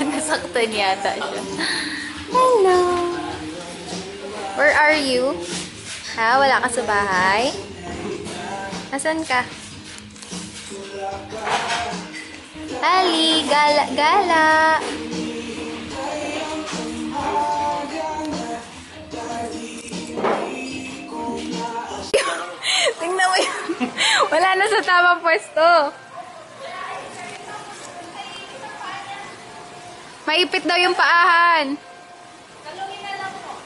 Nasaktan yata siya. Hello! Where are you? Ha? Wala ka sa bahay? Nasaan ka? Ali! Gala! Gala! Tingnan mo yun. Wala na sa tamang pwesto. Maipit daw yung paahan.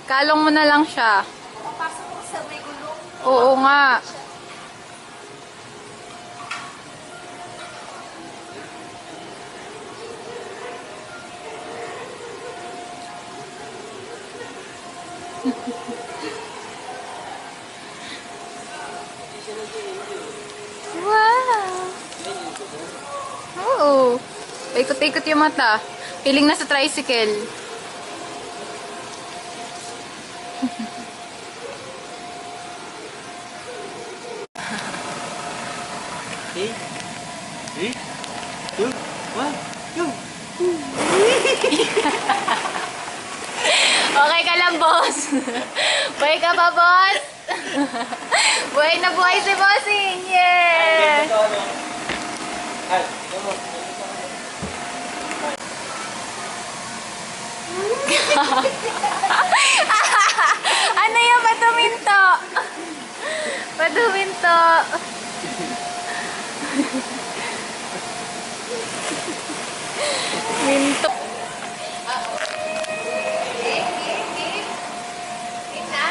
Kalong mo na lang siya. Papasok ko sa may gulong. Oo nga. Wow! Oo. Ikot-ikot yung mata. Piling na sa tricycle. Okay. 3, 2, 1, go! Okay ka lang, boss. Buhay ka pa, boss. Buhay na buhay si bossing. Yeah! Ano yung patuminto? Patuminto. Minto.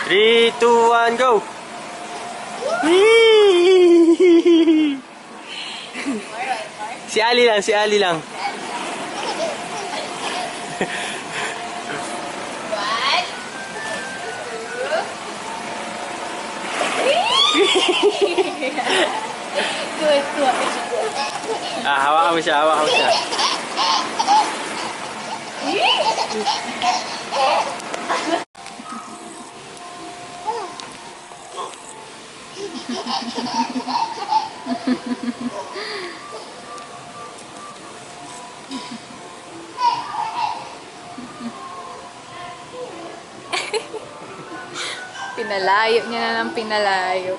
3, 2, 1, go! Si Ali lang, si Ali lang. One, two. Good. Hawakan mo siya, hawakan mo siya. Pinalayo niya na ng pinalayo.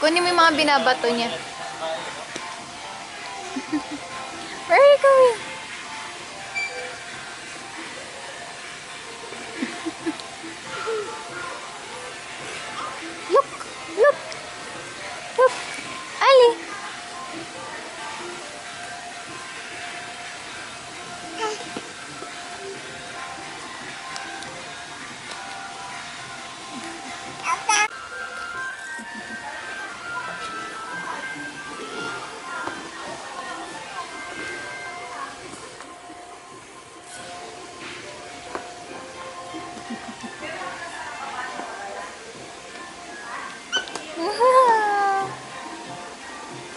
Kunin mo yung mga binabato niya. Where are you going? Look! Look! Look! Ali!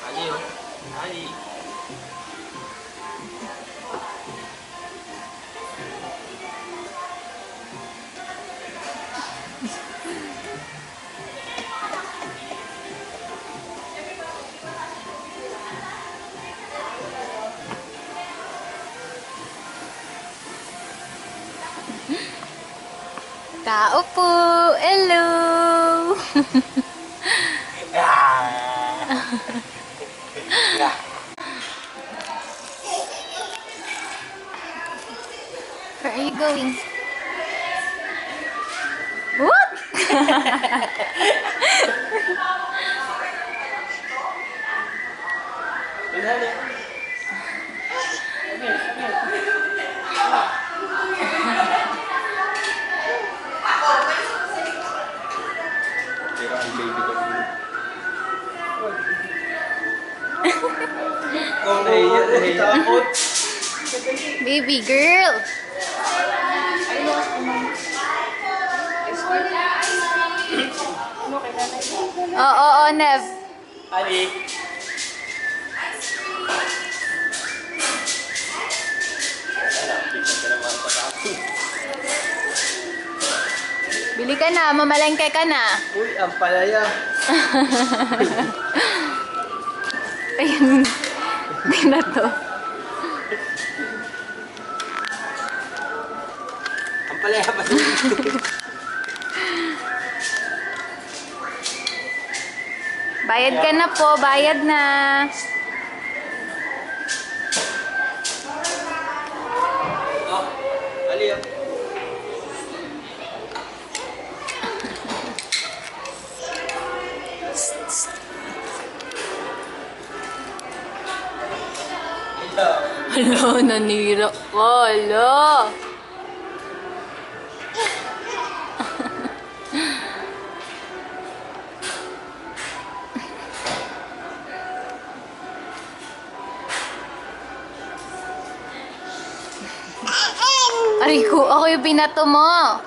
Ali, oh. Ali. Tao po! Hello! Where are you going? What? Pero ang baby ko. Takot. Baby girl. Oo, Nev. Ali. Bili ka na, mamalengke ka na. Uy, ang palaya. Ayun. Hindi na to. Ang palaya pa Bayad ka na po, bayad na. Oh, Ali oh. Hala, nanira ka. Hala. Aray ko, ako yung binato mo.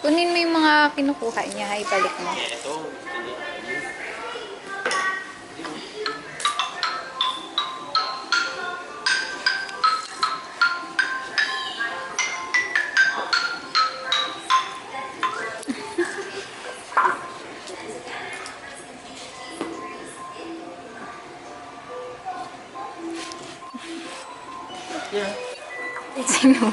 Kunin mo yung mga kinukuha niya, ibalik mo. Ito. Yeah. Sino?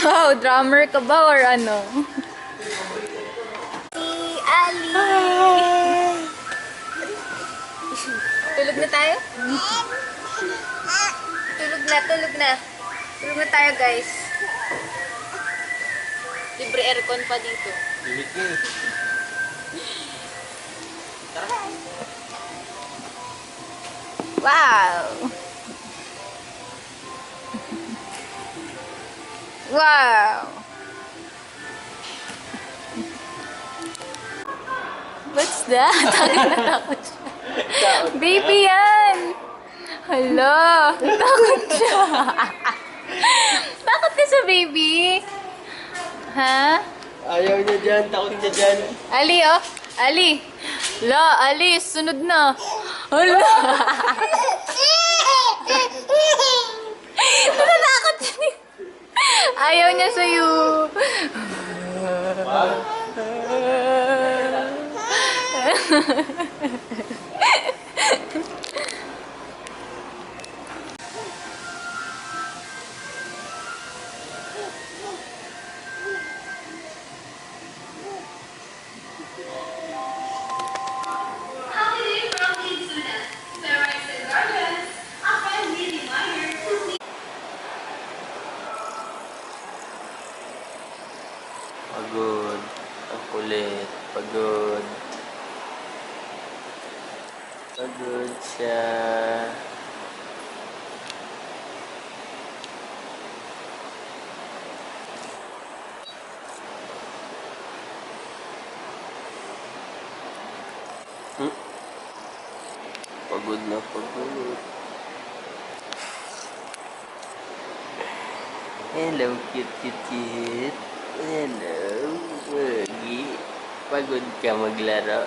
Wow, drummer ka ba or ano? Si Ali. Tulog na tayo? Tulog na, tulog na. Tulog na tayo, guys. Libre aircon pa dito. Limit niya eh. Wow! Wow! What's that? Takot na takot siya. Baby yan! Hala! Takot siya. Takot ka sa baby? Ha? Ayaw niya dyan, takot niya dyan. Ali, oh. Ali. La, Ali, sunod na. Hala. Natatakot siya. Ayaw niya sa'yo. Pagod. Ang kulit. Pagod. Pagod siya. Pagod na pagod. Hello, cute, cute, cute. Hello, Pagi. Pagod ka maglaro.